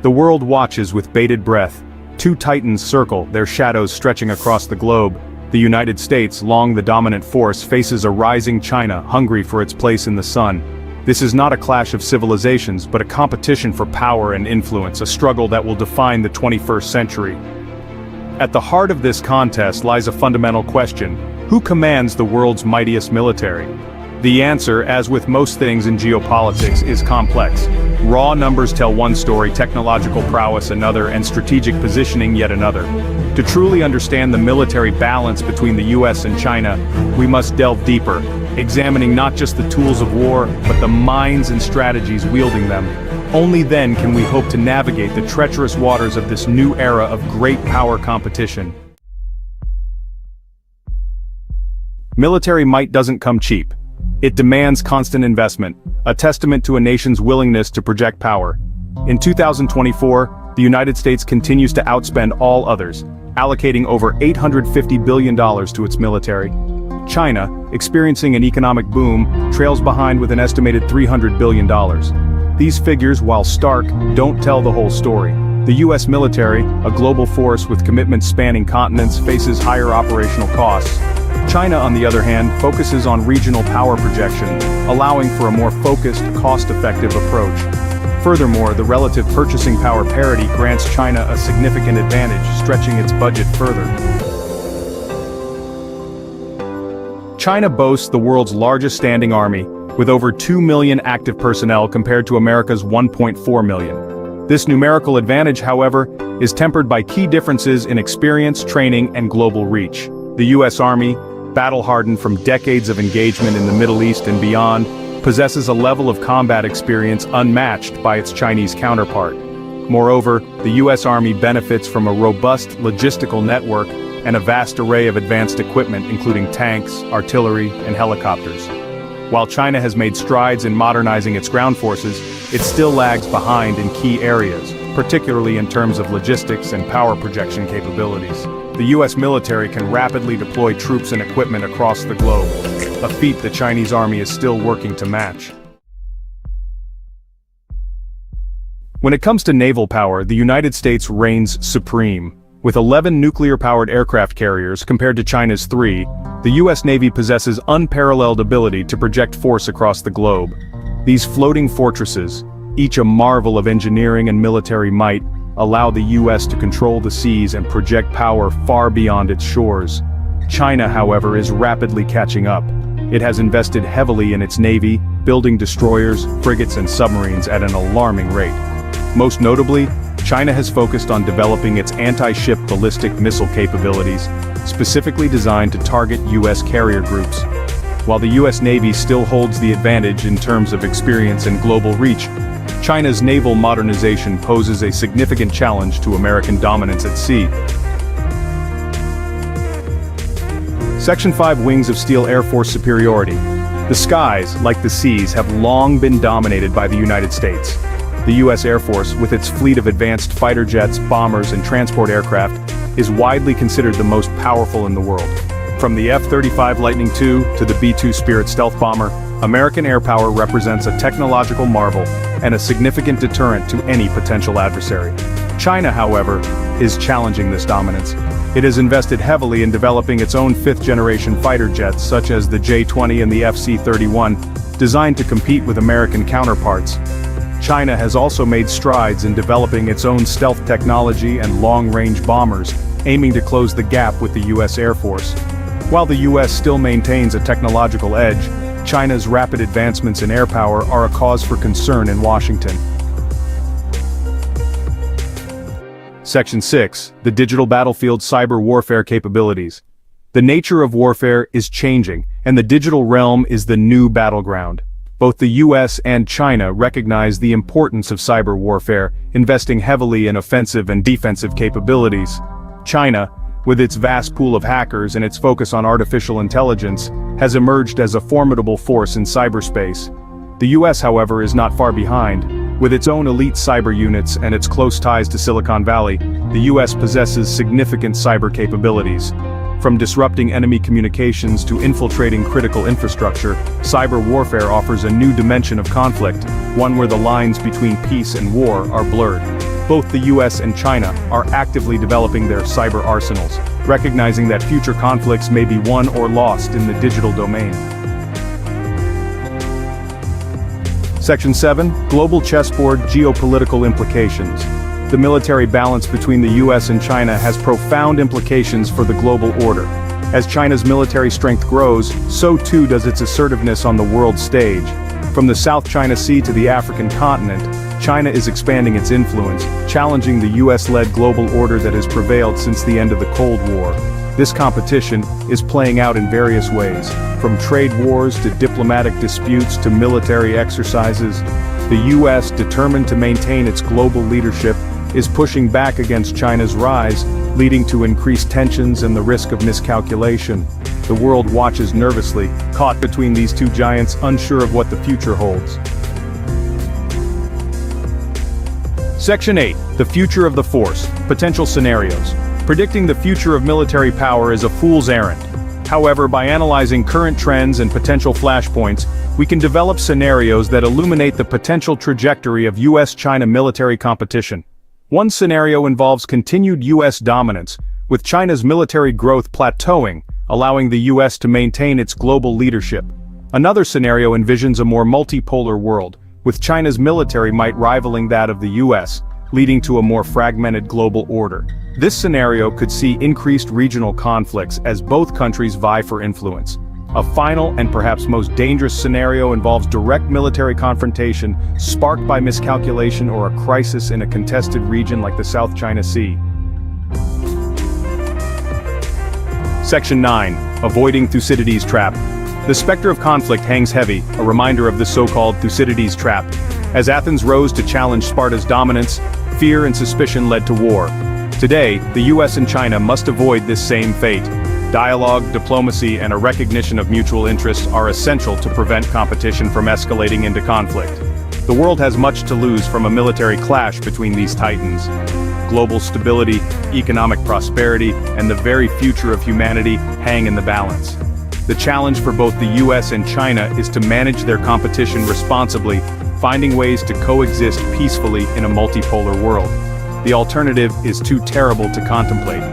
The world watches with bated breath. Two titans circle, their shadows stretching across the globe. The United States, long the dominant force, faces a rising China, hungry for its place in the sun. This is not a clash of civilizations, but a competition for power and influence, a struggle that will define the 21st century. At the heart of this contest lies a fundamental question: who commands the world's mightiest military? The answer, as with most things in geopolitics, is complex. Raw numbers tell one story, technological prowess another, and strategic positioning yet another. To truly understand the military balance between the US and China, we must delve deeper, examining not just the tools of war, but the minds and strategies wielding them. Only then can we hope to navigate the treacherous waters of this new era of great power competition. Military might doesn't come cheap. It demands constant investment, a testament to a nation's willingness to project power. In 2024, the United States continues to outspend all others, allocating over $850 billion to its military. China, experiencing an economic boom, trails behind with an estimated $300 billion. These figures, while stark, don't tell the whole story. The US military, a global force with commitments spanning continents, faces higher operational costs. China, on the other hand, focuses on regional power projection, allowing for a more focused, cost-effective approach. Furthermore, the relative purchasing power parity grants China a significant advantage, stretching its budget further. China boasts the world's largest standing army, with over 2 million active personnel compared to America's 1.4 million. This numerical advantage, however, is tempered by key differences in experience, training, and global reach. The US Army, battle-hardened from decades of engagement in the Middle East and beyond, possesses a level of combat experience unmatched by its Chinese counterpart. Moreover, the US Army benefits from a robust logistical network and a vast array of advanced equipment including tanks, artillery, and helicopters. While China has made strides in modernizing its ground forces, it still lags behind in key areas, particularly in terms of logistics and power projection capabilities. The US military can rapidly deploy troops and equipment across the globe, a feat the Chinese army is still working to match. When it comes to naval power, the United States reigns supreme. With 11 nuclear-powered aircraft carriers compared to China's 3, the US Navy possesses unparalleled ability to project force across the globe. These floating fortresses, each a marvel of engineering and military might, allow the US to control the seas and project power far beyond its shores. China, however, is rapidly catching up. It has invested heavily in its navy, building destroyers, frigates and submarines at an alarming rate. Most notably, China has focused on developing its anti-ship ballistic missile capabilities, specifically designed to target US carrier groups. While the US Navy still holds the advantage in terms of experience and global reach, China's naval modernization poses a significant challenge to American dominance at sea. Section 5 Wings of Steel Air Force Superiority. The skies, like the seas, have long been dominated by the United States. The U.S. Air Force, with its fleet of advanced fighter jets, bombers, and transport aircraft, is widely considered the most powerful in the world. From the F-35 Lightning II to the B-2 Spirit stealth bomber, American air power represents a technological marvel and a significant deterrent to any potential adversary. China, however, is challenging this dominance. It has invested heavily in developing its own fifth-generation fighter jets such as the J-20 and the FC-31, designed to compete with American counterparts. China has also made strides in developing its own stealth technology and long-range bombers, aiming to close the gap with the U.S. Air Force. While the U.S. still maintains a technological edge, China's rapid advancements in air power are a cause for concern in Washington. Section 6. The Digital Battlefield Cyber Warfare Capabilities. The nature of warfare is changing, and the digital realm is the new battleground. Both the US and China recognize the importance of cyber warfare, investing heavily in offensive and defensive capabilities. China, with its vast pool of hackers and its focus on artificial intelligence, has emerged as a formidable force in cyberspace. The US, however, is not far behind. With its own elite cyber units and its close ties to Silicon Valley, the US possesses significant cyber capabilities. From disrupting enemy communications to infiltrating critical infrastructure, cyber warfare offers a new dimension of conflict, one where the lines between peace and war are blurred. Both the US and China are actively developing their cyber arsenals, recognizing that future conflicts may be won or lost in the digital domain. Section 7. Global Chessboard Geopolitical Implications. The military balance between the US and China has profound implications for the global order. As China's military strength grows, so too does its assertiveness on the world stage. From the South China Sea to the African continent, China is expanding its influence, challenging the US-led global order that has prevailed since the end of the Cold War. This competition is playing out in various ways, from trade wars to diplomatic disputes to military exercises. The US, determined to maintain its global leadership, is pushing back against China's rise, leading to increased tensions and the risk of miscalculation. The world watches nervously, caught between these two giants, unsure of what the future holds. Section 8. The Future of the Force. Potential Scenarios. Predicting the future of military power is a fool's errand. However, by analyzing current trends and potential flashpoints, we can develop scenarios that illuminate the potential trajectory of US-China military competition. One scenario involves continued US dominance, with China's military growth plateauing, allowing the US to maintain its global leadership. Another scenario envisions a more multipolar world, with China's military might rivaling that of the US, leading to a more fragmented global order. This scenario could see increased regional conflicts as both countries vie for influence. A final and perhaps most dangerous scenario involves direct military confrontation, sparked by miscalculation or a crisis in a contested region like the South China Sea. Section 9. Avoiding Thucydides' Trap. The specter of conflict hangs heavy, a reminder of the so-called Thucydides' Trap. As Athens rose to challenge Sparta's dominance, fear and suspicion led to war. Today, the US and China must avoid this same fate. Dialogue, diplomacy, and a recognition of mutual interests are essential to prevent competition from escalating into conflict. The world has much to lose from a military clash between these titans. Global stability, economic prosperity, and the very future of humanity hang in the balance. The challenge for both the US and China is to manage their competition responsibly, finding ways to coexist peacefully in a multipolar world. The alternative is too terrible to contemplate.